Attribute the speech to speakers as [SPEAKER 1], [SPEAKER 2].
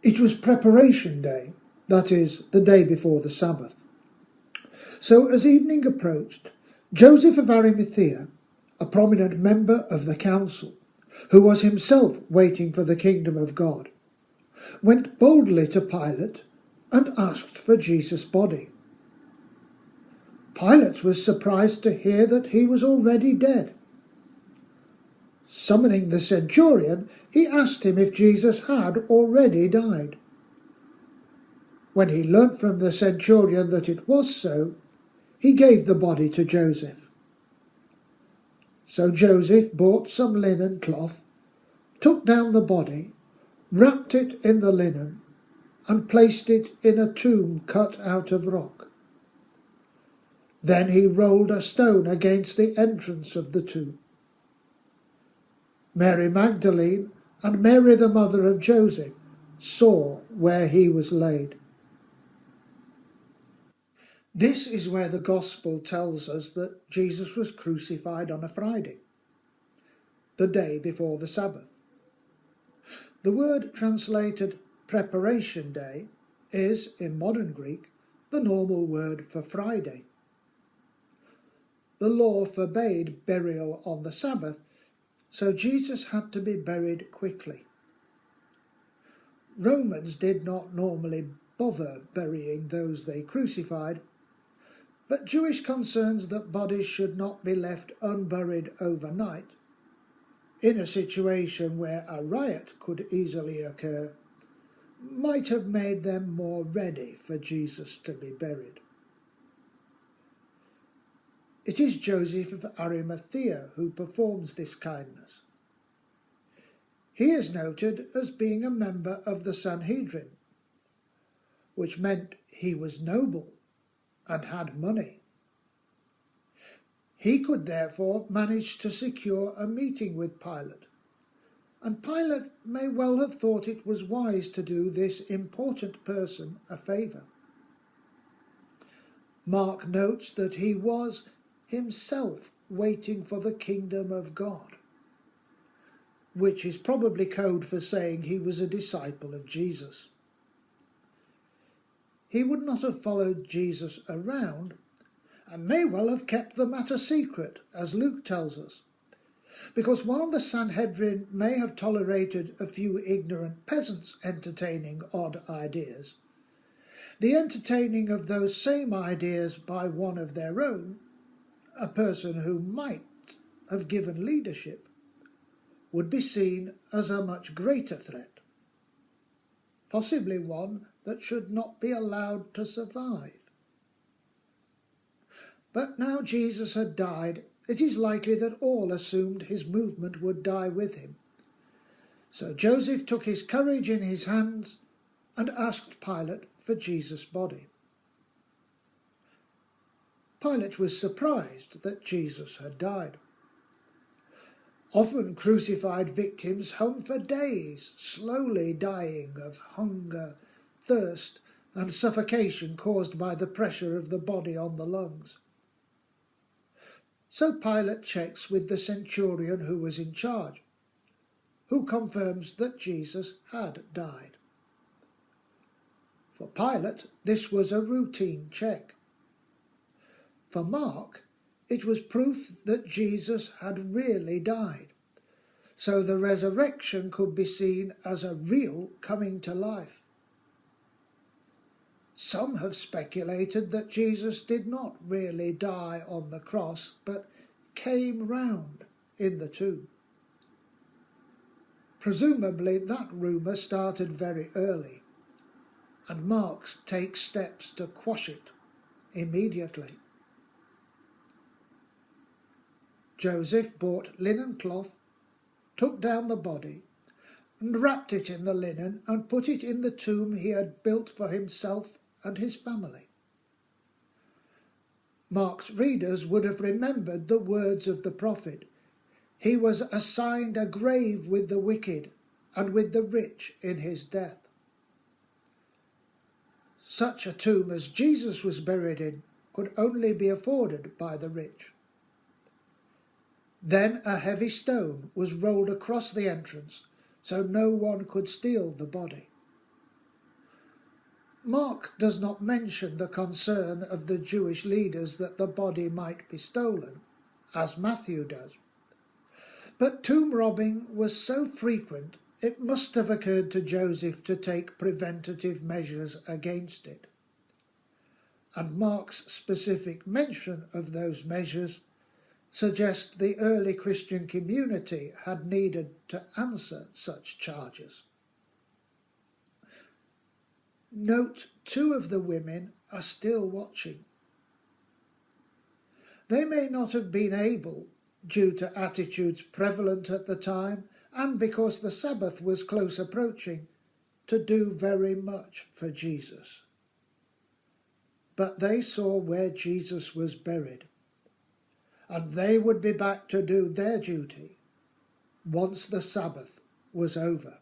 [SPEAKER 1] It was preparation day, that is, the day before the Sabbath. So as evening approached, Joseph of Arimathea, a prominent member of the council, who was himself waiting for the kingdom of God, went boldly to Pilate and asked for Jesus' body. Pilate was surprised to hear that he was already dead. Summoning the centurion, he asked him if Jesus had already died. When he learnt from the centurion that it was so, he gave the body to Joseph. So Joseph bought some linen cloth, took down the body, wrapped it in the linen, and placed it in a tomb cut out of rock. Then he rolled a stone against the entrance of the tomb. Mary Magdalene and Mary the mother of Joseph saw where he was laid. This is where the Gospel tells us that Jesus was crucified on a Friday, the day before the Sabbath. The word translated preparation day is, in modern Greek, the normal word for Friday. The law forbade burial on the Sabbath, so Jesus had to be buried quickly. Romans did not normally bother burying those they crucified, but Jewish concerns that bodies should not be left unburied overnight, in a situation where a riot could easily occur, might have made them more ready for Jesus to be buried. It is Joseph of Arimathea who performs this kindness. He is noted as being a member of the Sanhedrin, which meant he was noble and had money. He could therefore manage to secure a meeting with Pilate, and Pilate may well have thought it was wise to do this important person a favour. Mark notes that he was himself waiting for the kingdom of God, which is probably code for saying he was a disciple of Jesus. He would not have followed Jesus around, and may well have kept the matter secret, as Luke tells us, because while the Sanhedrin may have tolerated a few ignorant peasants entertaining odd ideas, the entertaining of those same ideas by one of their own, a person who might have given leadership, would be seen as a much greater threat, possibly one that should not be allowed to survive. But now Jesus had died, it is likely that all assumed his movement would die with him. So Joseph took his courage in his hands and asked Pilate for Jesus' body. Pilate was surprised that Jesus had died. Often crucified victims hung for days, slowly dying of hunger, thirst, and suffocation caused by the pressure of the body on the lungs. So Pilate checks with the centurion who was in charge, who confirms that Jesus had died. For Pilate, this was a routine check. For Mark, it was proof that Jesus had really died, so the resurrection could be seen as a real coming to life. Some have speculated that Jesus did not really die on the cross, but came round in the tomb. Presumably that rumour started very early, and Mark takes steps to quash it immediately. Joseph bought linen cloth, took down the body, and wrapped it in the linen and put it in the tomb he had built for himself and his family. Mark's readers would have remembered the words of the prophet. He was assigned a grave with the wicked and with the rich in his death. Such a tomb as Jesus was buried in could only be afforded by the rich. Then a heavy stone was rolled across the entrance so no one could steal the body. Mark does not mention the concern of the Jewish leaders that the body might be stolen, as Matthew does. But tomb robbing was so frequent, it must have occurred to Joseph to take preventative measures against it. And Mark's specific mention of those measures suggests the early Christian community had needed to answer such charges. Note 2 of the women are still watching. They may not have been able, due to attitudes prevalent at the time and because the Sabbath was close approaching, to do very much for Jesus. But they saw where Jesus was buried, and they would be back to do their duty once the Sabbath was over.